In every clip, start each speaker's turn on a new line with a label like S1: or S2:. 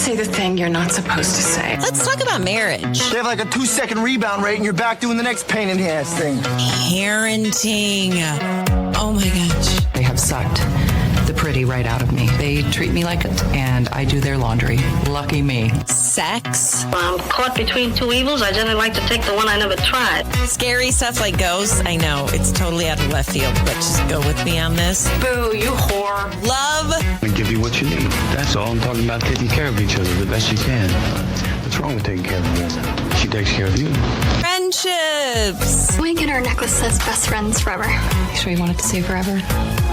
S1: say the thing you're not supposed to say.
S2: Let's talk about marriage.
S3: They have like a 2-second rebound rate and you're back doing the next pain in the ass thing.
S2: Parenting. Oh my gosh.
S1: They have sucked the pretty right out of me. They treat me like it, and I do their laundry. Lucky me.
S2: Sex.
S4: I'm caught between two evils. I generally like to take the one I never tried.
S2: Scary stuff like ghosts. I know it's totally out of left field, but just go with me on this.
S1: Boo, you whore.
S2: Love.
S5: I give you what you need. That's all. I'm talking about taking care of each other the best you can. What's wrong with taking care of a woman? She takes care of you.
S2: Friendships.
S6: Wink and her necklace says best friends forever.
S7: Sure you wanted to say forever?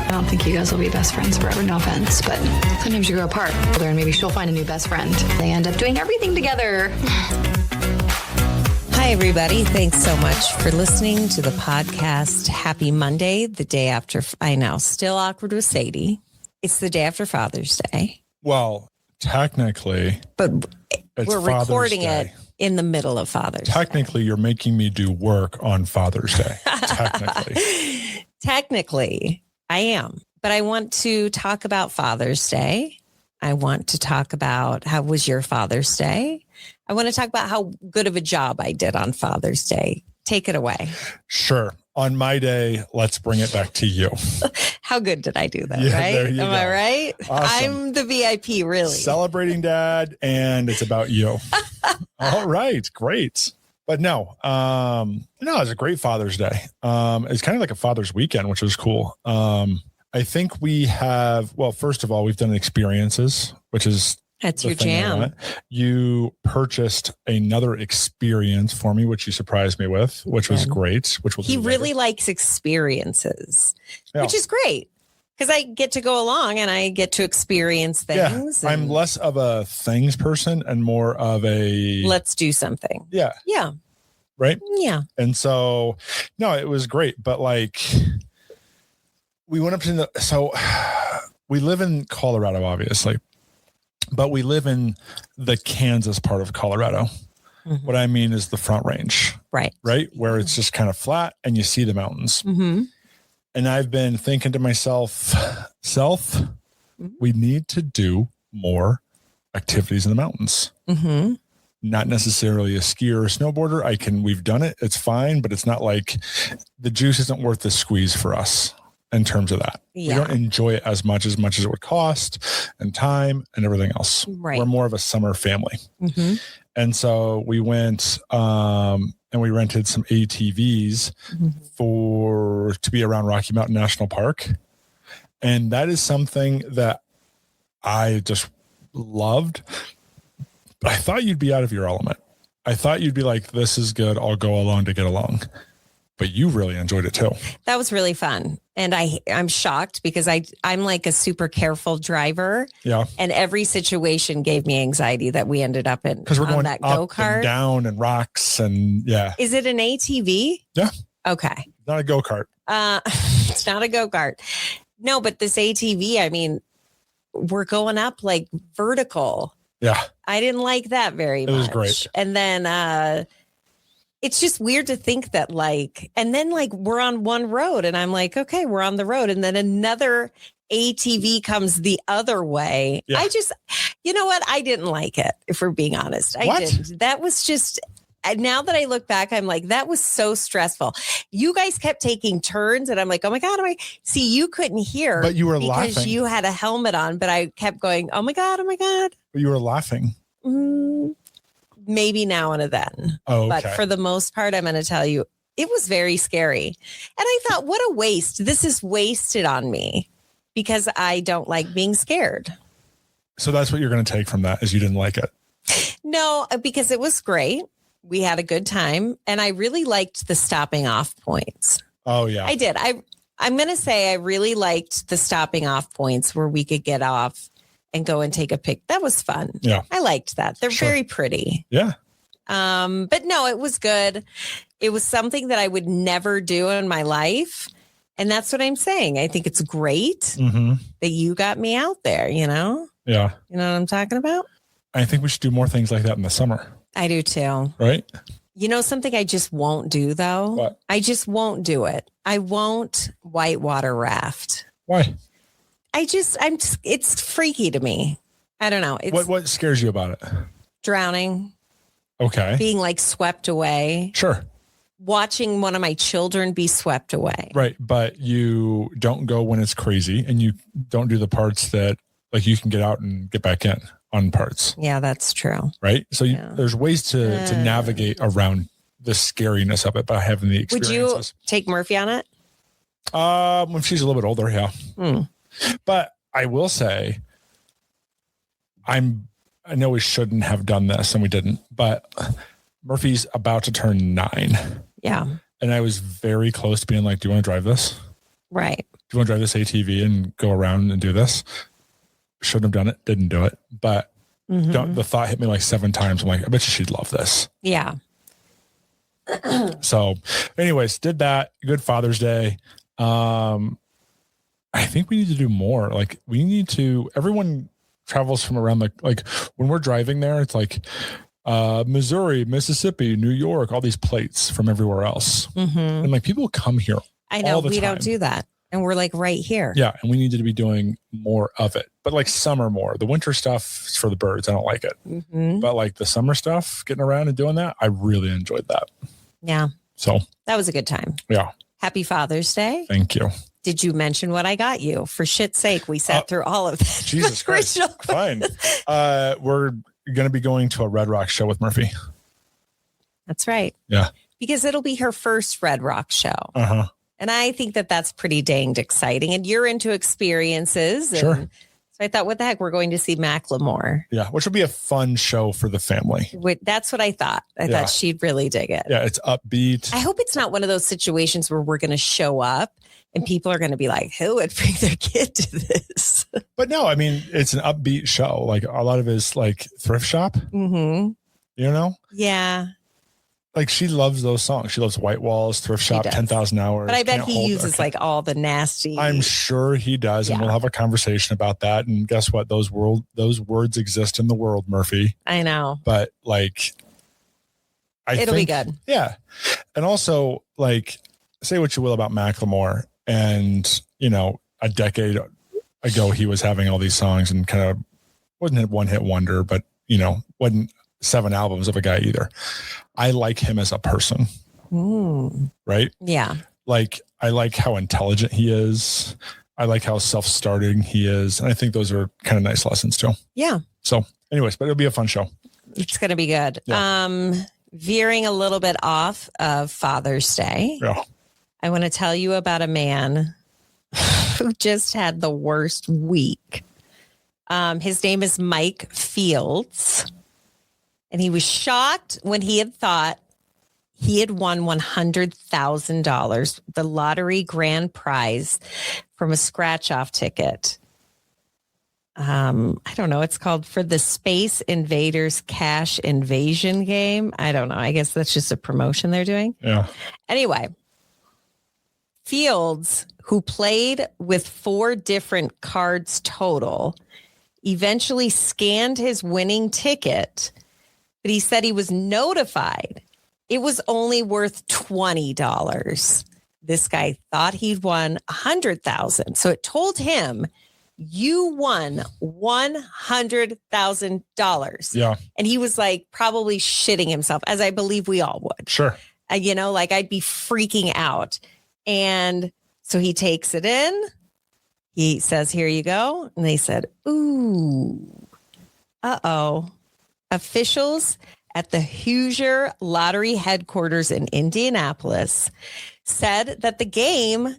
S7: I don't think you guys will be best friends forever, no offense, but sometimes you grow apart. And maybe she'll find a new best friend. They end up doing everything together.
S2: Hi, everybody. Thanks so much for listening to the podcast. Happy Monday, the day after, I know, still awkward with Sadie. It's the day after Father's Day.
S8: Well, technically,
S2: but
S8: it's
S2: we're
S8: Father's
S2: recording
S8: Day.
S2: it in the middle of Father's
S8: Technically,
S2: Day.
S8: You're making me do work on Father's Day.
S2: Technically, I am. But I want to talk about Father's Day. I want to talk about how was your Father's Day. I want to talk about how good of a job I did on Father's Day. Take it away.
S8: Sure. On my day, let's bring it back to you.
S2: How good did I do that,
S8: Yeah,
S2: right?
S8: there you
S2: Am
S8: go.
S2: I right?
S8: Awesome.
S2: I'm the VIP, really.
S8: Celebrating Dad, and it's about you. All right. Great. But no, it was a great Father's Day. It's kind of like a Father's weekend, which was cool. I think we have, well, first of all, we've done experiences, which is
S2: That's
S8: the
S2: your
S8: thing I
S2: jam.
S8: want. You purchased another experience for me, which you surprised me with, which was great. Which
S2: He really likes experiences,
S8: Yeah.
S2: which is great because I get to go along and I get to experience things.
S8: Yeah, I'm
S2: and
S8: less of a things person and more of a
S2: let's do something.
S8: Yeah.
S2: Yeah.
S8: Right.
S2: Yeah.
S8: And so, no, it was great. But like, we went up to we live in Colorado, obviously, but we live in the Kansas part of Colorado.
S2: Mm-hmm.
S8: What I mean is the Front Range,
S2: Right.
S8: where it's just kind of flat and you see the mountains.
S2: Mm-hmm.
S8: And I've been thinking to myself, we need to do more activities in the mountains.
S2: Mm-hmm.
S8: Not necessarily a skier or snowboarder. We've done it. It's fine, but it's not like the juice isn't worth the squeeze for us in terms of that.
S2: Yeah.
S8: We don't enjoy it as much as it would cost and time and everything else.
S2: Right.
S8: We're more of a summer family.
S2: Mm-hmm.
S8: And so we went and we rented some ATVs to be around Rocky Mountain National Park. And that is something that I just loved. But I thought you'd be out of your element. I thought you'd be like, this is good. I'll go along to get along. But you really enjoyed it too.
S2: That was really fun. And I'm shocked because I'm like a super careful driver.
S8: Yeah.
S2: And every situation gave me anxiety that we ended up in.
S8: Because we're going
S2: that
S8: up
S2: go-kart.
S8: and down and rocks and yeah.
S2: Is it an ATV?
S8: Yeah.
S2: Okay.
S8: Not a go-kart.
S2: It's not a go-kart. No, but this ATV, we're going up like vertical.
S8: Yeah.
S2: I didn't like that very much.
S8: It was great.
S2: And then it's just weird to think that and then we're on one road and I'm like, okay, we're on the road. And then another ATV comes the other way.
S8: Yeah.
S2: You know what? I didn't like it, if we're being honest. I didn't. That was just, now that I look back, I'm like, that was so stressful. You guys kept taking turns and I'm like, oh my God. See, you couldn't hear.
S8: But you were
S2: because
S8: laughing.
S2: you had a helmet on, but I kept going, oh my God, oh my God.
S8: But you were laughing.
S2: Maybe now and then.
S8: Oh, okay.
S2: But for the most part, I'm going to tell you, it was very scary. And I thought, what a waste. This is wasted on me because I don't like being scared.
S8: So that's what you're going to take from that is you didn't like it.
S2: No, because it was great. We had a good time. And I really liked the stopping off points.
S8: Oh, yeah.
S2: I did. I'm going to say I really liked the stopping off points where we could get off and go and take a pic. That was fun.
S8: Yeah.
S2: I liked that. They're
S8: Sure.
S2: very pretty.
S8: Yeah.
S2: But no, it was good. It was something that I would never do in my life. And that's what I'm saying. I think it's great that you got me out there,
S8: Yeah.
S2: You know what I'm talking about?
S8: I think we should do more things like that in the summer.
S2: I do too.
S8: Right?
S2: You know, something I just won't do though?
S8: What?
S2: I just won't do it. I won't whitewater raft.
S8: Why?
S2: it's freaky to me. I don't know. It's
S8: What scares you about it?
S2: drowning,
S8: Okay.
S2: being like swept away,
S8: Sure.
S2: watching one of my children be swept away.
S8: Right. But you don't go when it's crazy, and you don't do the parts that like you can get out and get back in on parts.
S2: Yeah, that's true.
S8: Right. So
S2: Yeah.
S8: there's ways to navigate around the scariness of it by having the
S2: Would
S8: experiences.
S2: you take Murphy on it?
S8: When she's a little bit older, yeah. But I will say, I know we shouldn't have done this and we didn't, but Murphy's about to turn 9.
S2: Yeah.
S8: And I was very close to being like, do you want to drive this?
S2: Right.
S8: Do you want to drive this ATV and go around and do this? Shouldn't have done it. Didn't do it. But the thought hit me like 7 times. I'm like, I bet you she'd love this.
S2: Yeah.
S8: So anyways, did that. Good Father's Day. I think we need to do more. Like everyone travels from around like when we're driving there, it's like Missouri, Mississippi, New York, all these plates from everywhere else. And like people come here.
S2: I know
S8: all the
S2: we
S8: time.
S2: don't do that. And we're like right here.
S8: Yeah. And we needed to be doing more of it, but like summer more. The winter stuff is for the birds. I don't like it. But like the summer stuff, getting around and doing that, I really enjoyed that.
S2: Yeah.
S8: So
S2: That was a good time.
S8: yeah,
S2: Happy Father's Day.
S8: thank you.
S2: Did you mention what I got you? For shit's sake, we sat through all of that.
S8: Jesus Christ.
S2: Original-
S8: Fine. We're going to be going to a Red Rock show with Murphy.
S2: That's right.
S8: Yeah.
S2: Because it'll be her first Red Rock show.
S8: Uh-huh.
S2: And I think that that's pretty danged exciting. And you're into experiences. And
S8: Sure.
S2: So I thought, what the heck? We're going to see Macklemore.
S8: Yeah. Which will be a fun show for the family.
S2: That's what I thought. I
S8: Yeah.
S2: thought she'd really dig it.
S8: Yeah. It's upbeat.
S2: I hope it's not one of those situations where we're going to show up and people are going to be like, who would bring their kid to this?
S8: But no, I mean, it's an upbeat show. Like a lot of his like thrift shop,
S2: Mm-hmm.
S8: you know,
S2: Yeah.
S8: like she loves those songs. She loves White Walls, Thrift Shop,
S2: does.
S8: 10,000 Hours.
S2: But I bet
S8: Can't
S2: he
S8: Hold-
S2: uses like all the nasty.
S8: I'm sure he does. And
S2: Yeah.
S8: we'll have a conversation about that. And guess what? Those words exist in the world, Murphy.
S2: I know.
S8: But like,
S2: It'll be good.
S8: Yeah. And also like say what you will about Macklemore and, you know, a decade ago, he was having all these songs and kind of wasn't a one hit wonder, but you know, wasn't 7 albums of a guy either. I like him as a person, right?
S2: Yeah.
S8: Like, I like how intelligent he is. I like how self-starting he is. And I think those are kind of nice lessons too.
S2: Yeah.
S8: So anyways, but it'll be a fun show.
S2: It's going to be good.
S8: Yeah.
S2: Veering a little bit off of Father's Day,
S8: Yeah.
S2: I want to tell you about a man who just had the worst week. His name is Mike Fields. And he was shocked when he had thought he had won $100,000, the lottery grand prize from a scratch off ticket. I don't know. It's called for the Space Invaders Cash Invasion game. I don't know. I guess that's just a promotion they're doing.
S8: Yeah.
S2: Anyway, Fields, who played with 4 different cards total, eventually scanned his winning ticket, but he said he was notified it was only worth $20. This guy thought he'd won $100,000. So it told him, you won $100,000.
S8: Yeah.
S2: And he was like probably shitting himself, as I believe we all would.
S8: Sure.
S2: You know, like I'd be freaking out. And so he takes it in. He says, here you go. And they said, ooh, uh-oh. Officials at the Hoosier Lottery headquarters in Indianapolis said that the game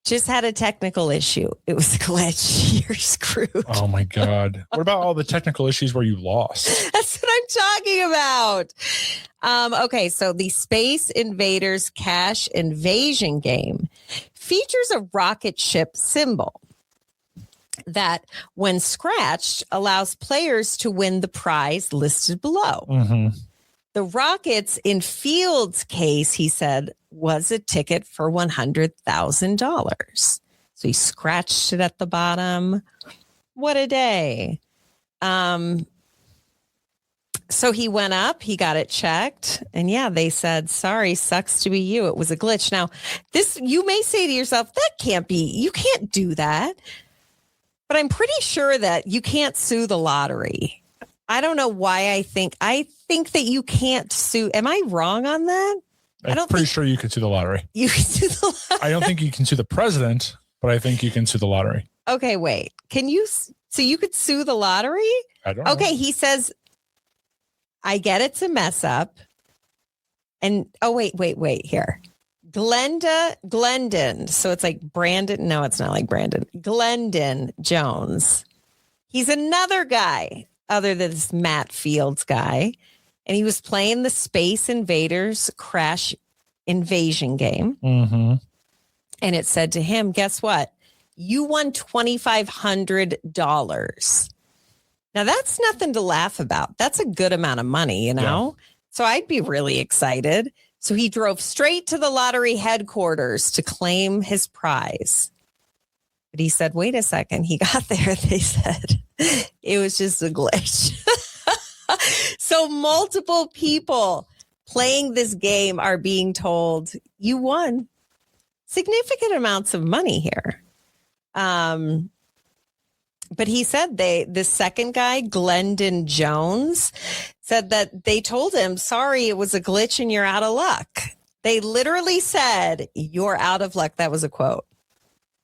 S2: just had a technical issue. It was a glitch. You're screwed.
S8: Oh my God. What about all the technical issues where you lost?
S2: That's what I'm talking about. Okay, so the Space Invaders Cash Invasion game features a rocket ship symbol that, when scratched, allows players to win the prize listed below.
S8: Mm-hmm.
S2: The rockets in Fields' case, he said, was a ticket for $100,000. So he scratched it at the bottom. What a day. So he went up, he got it checked, and yeah, they said, sorry, sucks to be you. It was a glitch. Now, this, you may say to yourself, that can't be, you can't do that. But I'm pretty sure that you can't sue the lottery. I don't know why I think that you can't sue. Am I wrong on that?
S8: I'm pretty sure you could sue the lottery.
S2: You can sue the lottery.
S8: I don't think you can sue the president, but I think you can sue the lottery.
S2: Okay, wait. Can you? So you could sue the lottery?
S8: I don't know.
S2: Okay, he says, I get it's a mess up. And wait here. Glendon. So it's like Brandon. No, it's not like Brandon. Glendon Jones. He's another guy other than this Matt Fields guy. And he was playing the Space Invaders Crash Invasion game.
S8: Mm-hmm.
S2: And it said to him, guess what? You won $2,500. Now, that's nothing to laugh about. That's a good amount of money, you know? Yeah. So I'd be really excited. So he drove straight to the lottery headquarters to claim his prize. But he said, wait a second. He got there. They said it was just a glitch. So multiple people playing this game are being told you won significant amounts of money here. But he said the second guy, Glendon Jones, said that they told him, sorry, it was a glitch and you're out of luck. They literally said, you're out of luck. That was a quote.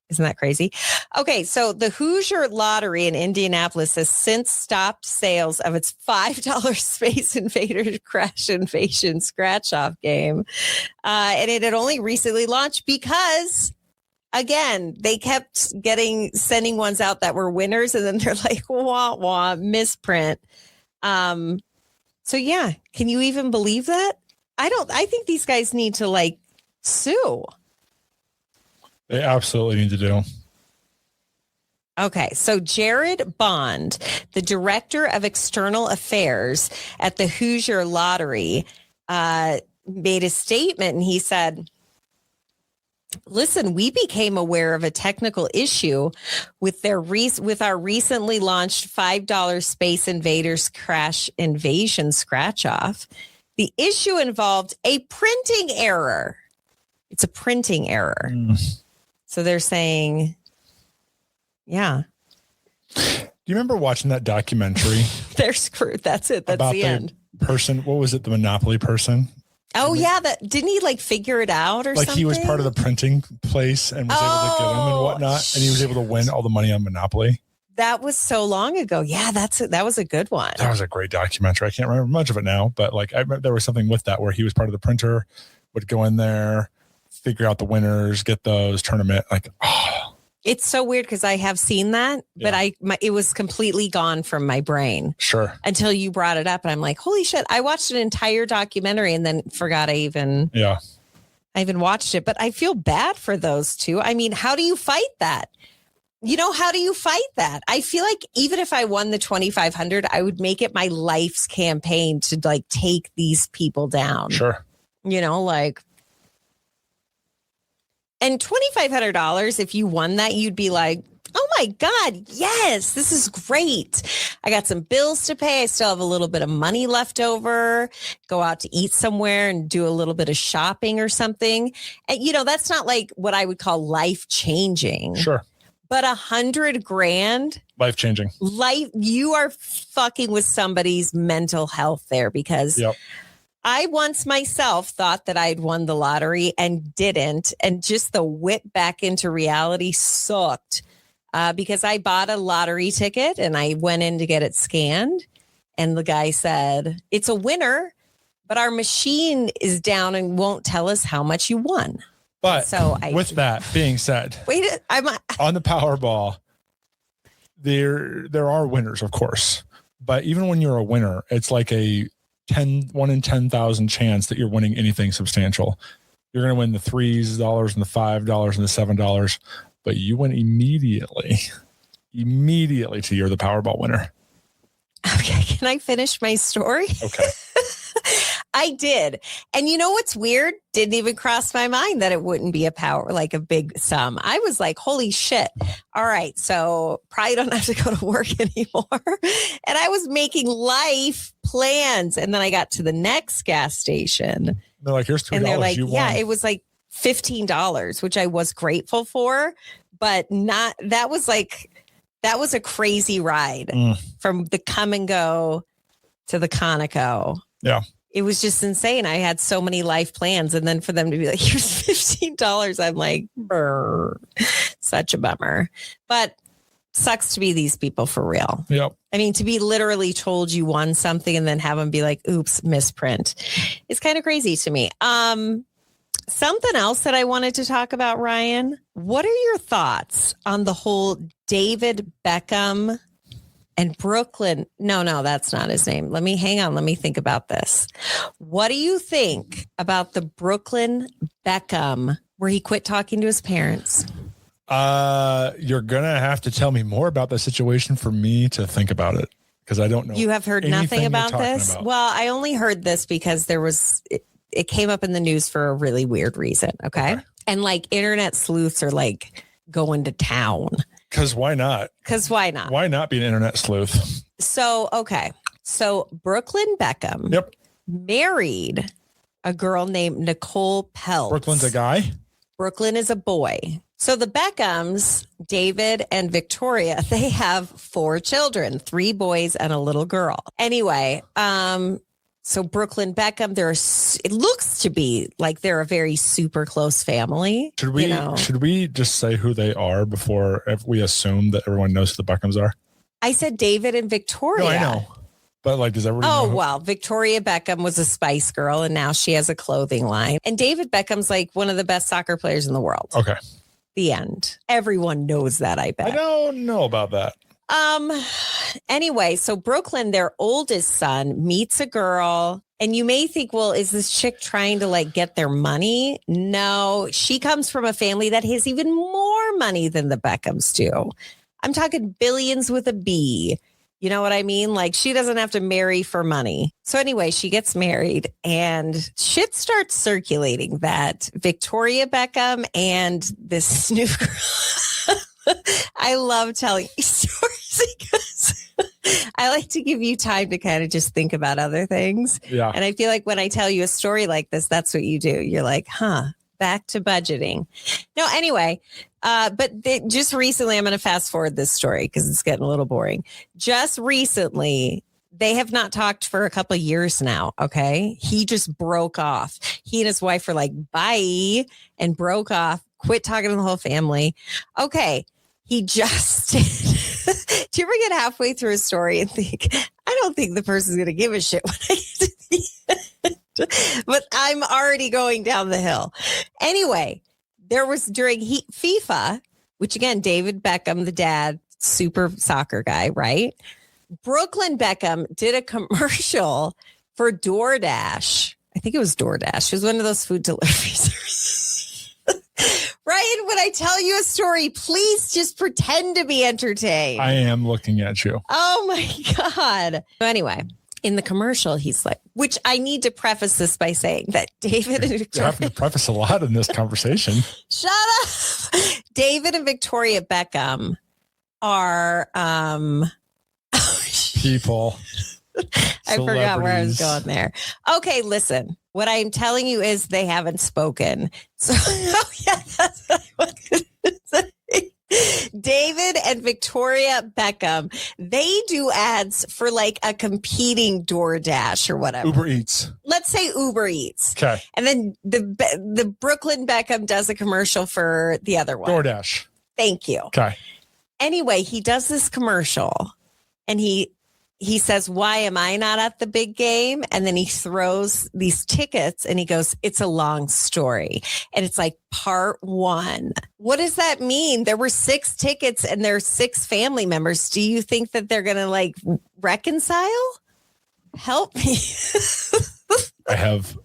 S2: Isn't that crazy? Okay, so the Hoosier Lottery in Indianapolis has since stopped sales of its $5 Space Invaders Crash Invasion scratch-off game. And it had only recently launched because, again, they kept sending ones out that were winners, and then they're like, wah, wah, misprint. So, yeah, can you even believe that? I think these guys need to, like, sue.
S8: They absolutely need to do.
S2: Okay, so Jared Bond, the director of external affairs at the Hoosier Lottery, made a statement, and he said, listen, we became aware of a technical issue with our recently launched $5 Space Invaders Crash Invasion scratch-off. The issue involved a printing error. It's a printing error. So they're saying, yeah.
S8: Do you remember watching that documentary?
S2: They're screwed. That's it. That's the end.
S8: Person, what was it? The Monopoly person?
S2: Oh, yeah. Didn't he like figure it out or
S8: like
S2: something?
S8: He was part of the printing place and was able to get them and whatnot. And he was able to win all the money on Monopoly.
S2: That was so long ago. Yeah, that was a good one.
S8: That was a great documentary. I can't remember much of it now, but like there was something with that where he was part of the printer, would go in there, figure out the winners, get those tournament. Like,
S2: it's so weird because I have seen that, but it was completely gone from my brain.
S8: Sure.
S2: Until you brought it up, and I'm like, holy shit! I watched an entire documentary and then forgot I even watched it. But I feel bad for those two. I mean, how do you fight that? You know, how do you fight that? I feel like even if I won the 2,500, I would make it my life's campaign to like take these people down.
S8: Sure.
S2: You know, like, and $2,500, if you won that, you'd be like, oh my God, yes, this is great. I got some bills to pay. I still have a little bit of money left over. Go out to eat somewhere and do a little bit of shopping or something. And, you know, that's not like what I would call life changing.
S8: Sure.
S2: But $100,000,
S8: life changing.
S2: You are fucking with somebody's mental health there, because I once myself thought that I'd won the lottery and didn't. And just the whip back into reality sucked because I bought a lottery ticket and I went in to get it scanned. And the guy said, it's a winner, but our machine is down and won't tell us how much you won.
S8: But
S2: so
S8: with that being said,
S2: I'm
S8: on the Powerball, there are winners, of course. But even when you're a winner, it's like a 1 in 10,000 chance that you're winning anything substantial. You're going to win the $3 and the $5 and the $7, but you win immediately to you're the Powerball winner.
S2: Okay, can I finish my story?
S8: Okay.
S2: I did. And you know what's weird? Didn't even cross my mind that it wouldn't be a big sum. I was like, holy shit. All right. So probably don't have to go to work anymore. And I was making life plans. And then I got to the next gas station.
S8: They're like, here's $3.
S2: And they're like,
S8: you won.
S2: It was like $15, which I was grateful for, but that That was a crazy ride from the come and go to the Conoco.
S8: Yeah.
S2: It was just insane. I had so many life plans. And then for them to be like, here's $15, I'm like, brr. Such a bummer. But sucks to be these people for real.
S8: Yep.
S2: I mean, to be literally told you won something and then have them be like, oops, misprint. It's kind of crazy to me. Something else that I wanted to talk about, Ryan. What are your thoughts on the whole David Beckham and Brooklyn? No, that's not his name. Let me think about this. What do you think about the Brooklyn Beckham where he quit talking to his parents?
S8: You're gonna have to tell me more about the situation for me to think about it, because I don't know.
S2: You have heard nothing
S8: you're
S2: about
S8: talking
S2: this?
S8: about.
S2: Well, I only heard this because it came up in the news for a really weird reason. Okay. And like internet sleuths are like going to town.
S8: Because why not?
S2: Why
S8: not be an internet sleuth?
S2: So, okay. So Brooklyn Beckham married a girl named Nicole Peltz.
S8: Brooklyn's a guy?
S2: Brooklyn is a boy. So the Beckhams, David and Victoria, they have 4 children, 3 boys and a little girl. Anyway, so Brooklyn Beckham, it looks to be like they're a very super close family.
S8: Should we just say who they are before we assume that everyone knows who the Beckhams are?
S2: I said David and Victoria.
S8: No, I know. But like, does everybody know?
S2: Well, Victoria Beckham was a Spice Girl and now she has a clothing line. And David Beckham's like one of the best soccer players in the world.
S8: Okay.
S2: The end. Everyone knows that, I bet.
S8: I don't know about that.
S2: Anyway, so Brooklyn, their oldest son, meets a girl. And you may think, well, is this chick trying to like get their money? No, she comes from a family that has even more money than the Beckhams do. I'm talking billions with a B. You know what I mean? Like she doesn't have to marry for money. So anyway, she gets married and shit starts circulating that Victoria Beckham and this new girl. I love telling these stories because I like to give you time to kind of just think about other things.
S8: Yeah.
S2: And I feel like when I tell you a story like this, that's what you do. You're like, back to budgeting. No, anyway, just recently, I'm going to fast forward this story because it's getting a little boring. Just recently, they have not talked for a couple of years now. Okay. He just broke off. He and his wife were like, bye, and broke off, quit talking to the whole family. Okay. He just did. Do you ever get halfway through a story and think, I don't think the person's going to give a shit when I get to the end, but I'm already going down the hill. Anyway, there was during FIFA, which again, David Beckham, the dad, super soccer guy, right? Brooklyn Beckham did a commercial for DoorDash. I think it was DoorDash. It was one of those food delivery services. Ryan, when I tell you a story, please just pretend to be entertained.
S8: I am looking at you.
S2: Oh my God. So anyway, in the commercial, he's like, which I need to preface this by saying that David and
S8: You
S2: Victoria.
S8: have to preface a lot in this conversation.
S2: Shut up. David and Victoria Beckham are
S8: People.
S2: I forgot where I was
S8: Celebrities.
S2: going there. Okay, listen. What I'm telling you is they haven't spoken. So, that's what I wanted to say. David and Victoria Beckham, they do ads for like a competing DoorDash or whatever.
S8: Uber Eats.
S2: Let's say Uber Eats.
S8: Okay.
S2: And then the Brooklyn Beckham does a commercial for the other one.
S8: DoorDash.
S2: Thank you.
S8: Okay.
S2: Anyway, he does this commercial and he says, why am I not at the big game? And then he throws these tickets and he goes, it's a long story. And it's like part 1. What does that mean? There were 6 tickets and there's 6 family members. Do you think that they're going to like reconcile? Help me.
S8: I have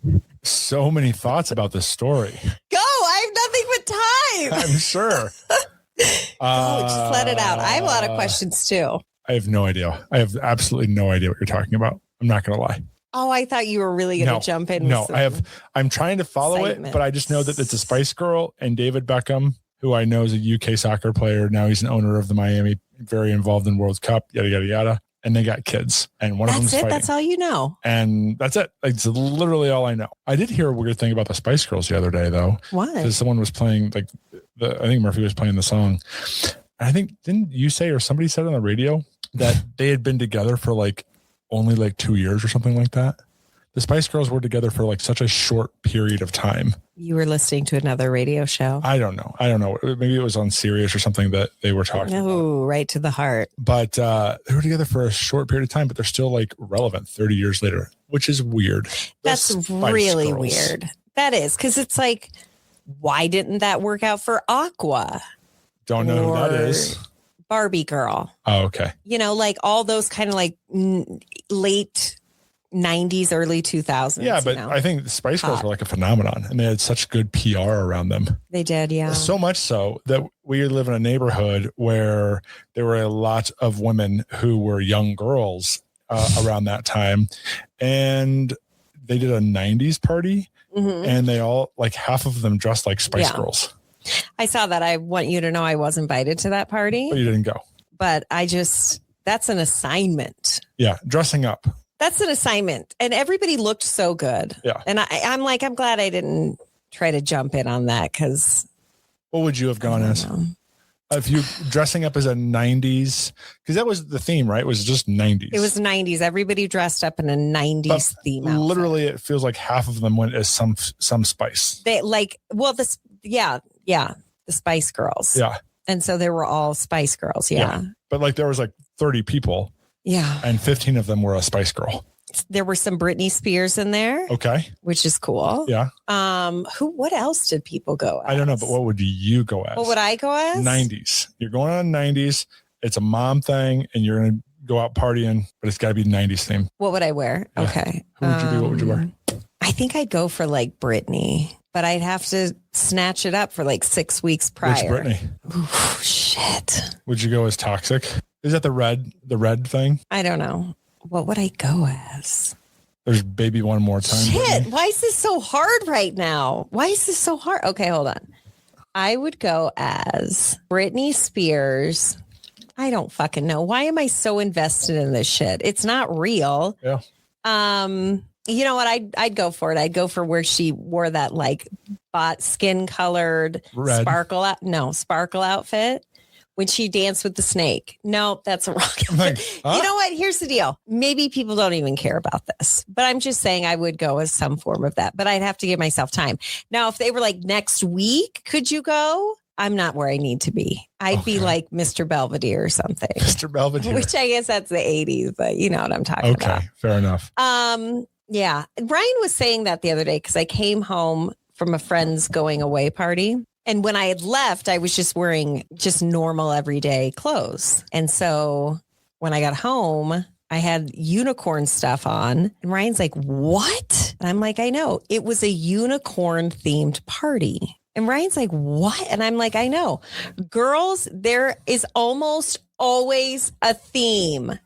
S8: so many thoughts about this story.
S2: Go. I have nothing but time.
S8: I'm sure.
S2: Just let it out. I have a lot of questions too.
S8: I have no idea. I have absolutely no idea what you're talking about. I'm not going to lie.
S2: Oh, I thought you were really going to jump in.
S8: No,
S2: with
S8: I'm trying to follow
S2: excitement.
S8: it, but I just know that it's a Spice Girl and David Beckham, who I know is a UK soccer player. Now he's an owner of the Miami, very involved in World Cup, yada, yada, yada. And they got kids. And one of them's
S2: That's it.
S8: fighting.
S2: That's all you know.
S8: And that's it. It's literally all I know. I did hear a weird thing about the Spice Girls the other day, though.
S2: What?
S8: Because someone was playing, I think Murphy was playing the song. I think, didn't you say, or somebody said on the radio that they had been together for like only like 2 years or something like that? The Spice Girls were together for like such a short period of time.
S2: You were listening to another radio show.
S8: I don't know. Maybe it was on Sirius or something that they were talking about.
S2: Oh, right to the heart.
S8: But they were together for a short period of time, but they're still like relevant 30 years later, which is weird.
S2: That's
S8: The Spice
S2: really
S8: Girls.
S2: weird. That is, because it's like, why didn't that work out for Aqua?
S8: Don't know who that
S2: Or
S8: is.
S2: Barbie Girl.
S8: Oh, okay.
S2: You know, like all those kind of like late 90s, early 2000s.
S8: Yeah, but
S2: you know?
S8: I think the Spice Girls
S2: Hot.
S8: were like a phenomenon, and they had such good PR around them.
S2: They did, yeah.
S8: So much so that we live in a neighborhood where there were a lot of women who were young girls around that time, and they did a 90s party, and they all, like half of them dressed like Spice
S2: Yeah.
S8: Girls,
S2: I saw that. I want you to know I was invited to that party,
S8: but you didn't go.
S2: but that's an assignment.
S8: Yeah, dressing up.
S2: That's an assignment. And everybody looked so good.
S8: Yeah.
S2: And I'm like, I'm glad I didn't try to jump in on that because
S8: What would you have gone as? If you dressing up as a 90s, because that was the theme, right? It was just 90s.
S2: it was 90s. Everybody dressed up in a 90s
S8: But
S2: theme outfit.
S8: literally, it feels like half of them went as some Spice.
S2: They like, well, the Spice Girls.
S8: Yeah.
S2: And so they were all Spice Girls. Yeah.
S8: But like there was like 30 people,
S2: Yeah.
S8: and 15 of them were a Spice Girl.
S2: There were some Britney Spears in there,
S8: Okay.
S2: which is cool.
S8: Yeah.
S2: What else did people go as?
S8: I don't know, but what would you go as?
S2: What would I go as?
S8: 90s. You're going on 90s. It's a mom thing, and you're going to go out partying, but it's got to be 90s theme.
S2: What would I wear?
S8: Yeah.
S2: Okay.
S8: Who would you be? What would you wear?
S2: I think I'd go for like Britney, but I'd have to snatch it up for like 6 weeks prior.
S8: Which Britney?
S2: Oh, shit.
S8: Would you go as Toxic? Is that the red thing?
S2: I don't know. What would I go as?
S8: There's Baby One More Time.
S2: Shit.
S8: Britney.
S2: Why is this so hard right now? Why is this so hard? Okay, hold on. I would go as Britney Spears. I don't fucking know. Why am I so invested in this shit? It's not real.
S8: Yeah.
S2: You know what? I'd go for it. I'd go for where she wore that like skin colored
S8: Red.
S2: sparkle outfit when she danced with the snake. No, that's a wrong.
S8: Like, huh?
S2: You know what? Here's the deal. Maybe people don't even care about this, but I'm just saying I would go as some form of that, but I'd have to give myself time. Now, if they were like next week, could you go? I'm not where I need to be. I'd be like Mr. Belvedere or something,
S8: Mr. Belvedere.
S2: which I guess that's the 80s, but you know what I'm talking about.
S8: Okay, fair enough.
S2: Yeah. Ryan was saying that the other day because I came home from a friend's going away party. And when I had left, I was just wearing just normal everyday clothes. And so when I got home, I had unicorn stuff on. And Ryan's like, what? And I'm like, I know. It was a unicorn themed party. And Ryan's like, what? And I'm like, I know. Girls, there is almost always a theme.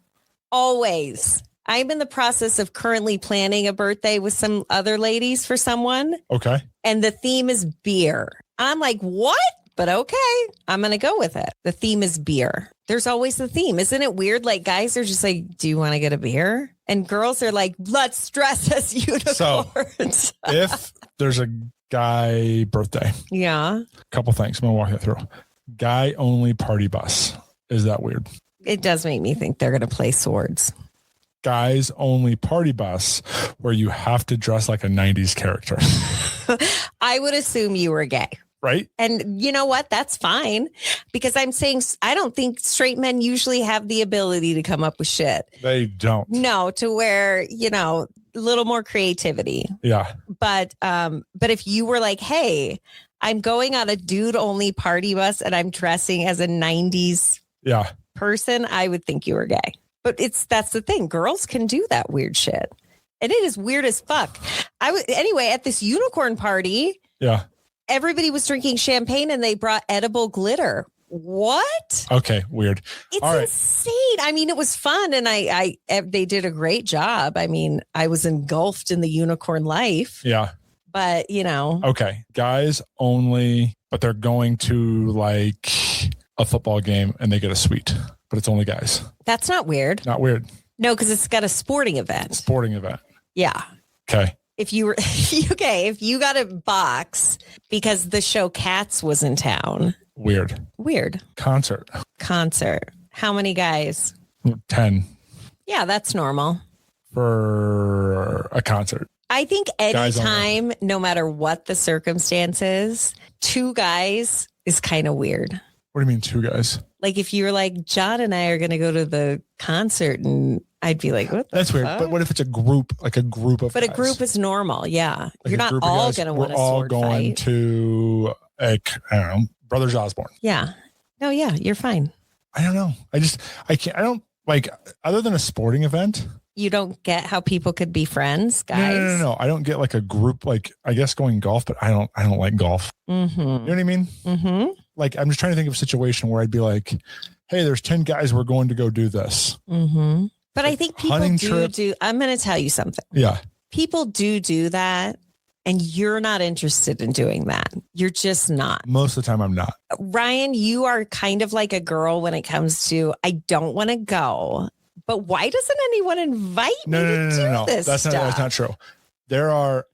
S2: Always. I'm in the process of currently planning a birthday with some other ladies for someone,
S8: Okay.
S2: and the theme is beer. I'm like, what? But okay, I'm going to go with it. The theme is beer. There's always the theme. Isn't it weird? Like guys are just like, do you want to get a beer? And girls are like, let's dress as unicorns.
S8: If there's a guy birthday,
S2: Yeah,
S8: couple things. I'm going to walk that through. Guy only party bus. Is that weird?
S2: it does make me think they're going to play swords.
S8: Guys only party bus where you have to dress like a 90s character,
S2: I would assume you were gay.
S8: right?
S2: And you know what? That's fine because I'm saying I don't think straight men usually have the ability to come up with shit.
S8: They don't.
S2: No, to where, you know, a little more creativity.
S8: Yeah.
S2: But if you were like, hey, I'm going on a dude only party bus and I'm dressing as a 90s
S8: Yeah.
S2: person, I would think you were gay. But that's the thing. Girls can do that weird shit. And it is weird as fuck. Anyway, at this unicorn party,
S8: Yeah.
S2: everybody was drinking champagne and they brought edible glitter. What?
S8: Okay. Weird.
S2: It's
S8: All right.
S2: insane. I mean, it was fun and they did a great job. I mean, I was engulfed in the unicorn life,
S8: Yeah.
S2: but you know,
S8: Okay. Guys only, but they're going to like a football game and they get a suite, but it's only guys.
S2: that's not weird.
S8: Not weird.
S2: No, because it's got a sporting event.
S8: Sporting event.
S2: Yeah.
S8: Okay.
S2: If you were if you got a box because the show Cats was in town
S8: Weird.
S2: Weird.
S8: Concert.
S2: How many guys?
S8: 10
S2: Yeah, that's normal.
S8: for a concert.
S2: I think
S8: Guys only.
S2: anytime, no matter what the circumstances, 2 guys is kind of weird.
S8: What do you mean 2 guys?
S2: Like if you're like, John and I are going to go to the concert, and I'd be like, what the
S8: That's weird.
S2: fuck?
S8: But what if it's a group, like a group of
S2: But
S8: guys?
S2: a group is normal. Yeah.
S8: Like
S2: You're
S8: a
S2: not
S8: group of
S2: all
S8: guys,
S2: going to
S8: we're
S2: want a
S8: all
S2: sword
S8: going
S2: fight.
S8: to, I don't know, Brothers Osborne.
S2: Yeah. No, yeah, you're fine.
S8: I don't know. I don't like, other than a sporting event.
S2: You don't get how people could be friends, guys.
S8: No. I don't get like a group, like I guess going golf, but I don't like golf.
S2: Mm-hmm.
S8: You know what I mean?
S2: Mm-hmm.
S8: Like, I'm just trying to think of a situation where I'd be like, hey, there's 10 guys. We're going to go do this.
S2: Mm-hmm. But I
S8: Like
S2: think people
S8: hunting trip.
S2: do. I'm going to tell you something.
S8: Yeah.
S2: People do that, and you're not interested in doing that. You're just not.
S8: Most of the time I'm not.
S2: Ryan, you are kind of like a girl when it comes to, I don't want to go, but why doesn't anyone invite me to do this
S8: That's
S2: stuff?
S8: not true.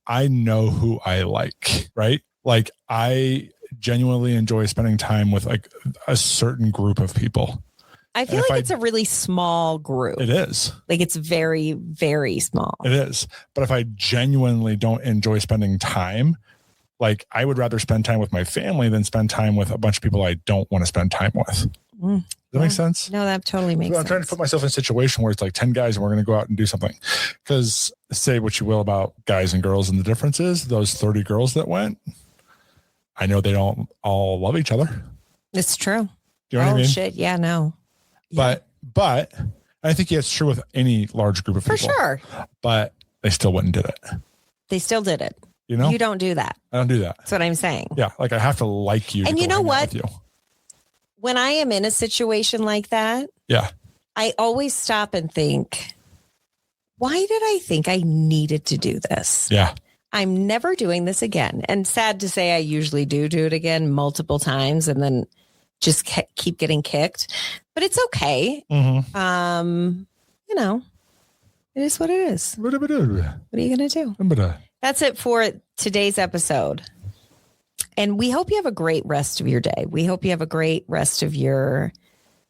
S8: I know who I like, right? Like I genuinely enjoy spending time with like a certain group of people.
S2: I feel
S8: And if
S2: like it's a really small group.
S8: It is.
S2: Like it's very, very small.
S8: It is. But if I genuinely don't enjoy spending time, like I would rather spend time with my family than spend time with a bunch of people I don't want to spend time with. Does that make sense?
S2: No, that totally makes
S8: So I'm
S2: sense.
S8: trying to put myself in a situation where it's like 10 guys and we're going to go out and do something. Because say what you will about guys and girls and the differences, those 30 girls that went, I know they don't all love each other.
S2: It's true.
S8: Do you know what I mean?
S2: Shit. Yeah, no.
S8: But I think it's true with any large group of
S2: For
S8: people.
S2: sure.
S8: But they still wouldn't do it.
S2: They still did it.
S8: You know?
S2: You don't do that.
S8: I don't do that.
S2: That's what I'm saying.
S8: Yeah. Like I have to like you.
S2: And
S8: to
S2: you
S8: go
S2: know
S8: hang out
S2: what?
S8: with you.
S2: When I am in a situation like that,
S8: Yeah.
S2: I always stop and think, why did I think I needed to do this?
S8: Yeah.
S2: I'm never doing this again. And sad to say, I usually do it again multiple times and then just keep getting kicked. But it's okay.
S8: Mm-hmm.
S2: You know, it is what it is. What are you going to do? That's it for today's episode. And we hope you have a great rest of your day. We hope you have a great rest of your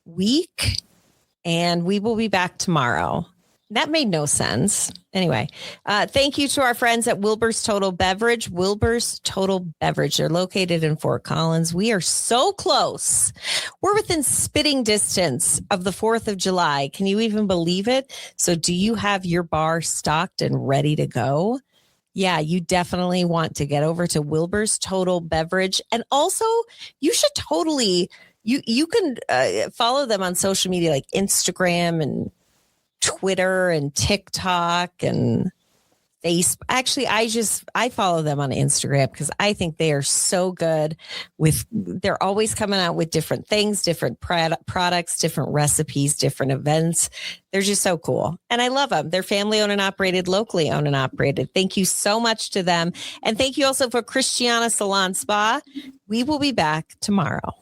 S2: week. And we will be back tomorrow. That made no sense. Anyway, thank you to our friends at Wilbur's Total Beverage. Wilbur's Total Beverage. They're located in Fort Collins. We are so close. We're within spitting distance of the 4th of July. Can you even believe it? So do you have your bar stocked and ready to go? Yeah, you definitely want to get over to Wilbur's Total Beverage. And also, you should totally, you can follow them on social media like Instagram and Twitter and TikTok and Facebook. Actually, I follow them on Instagram because I think they are so good they're always coming out with different things, different products, different recipes, different events. They're just so cool. And I love them. They're family owned and operated, locally owned and operated. Thank you so much to them. And thank you also for Christiana Salon Spa. We will be back tomorrow.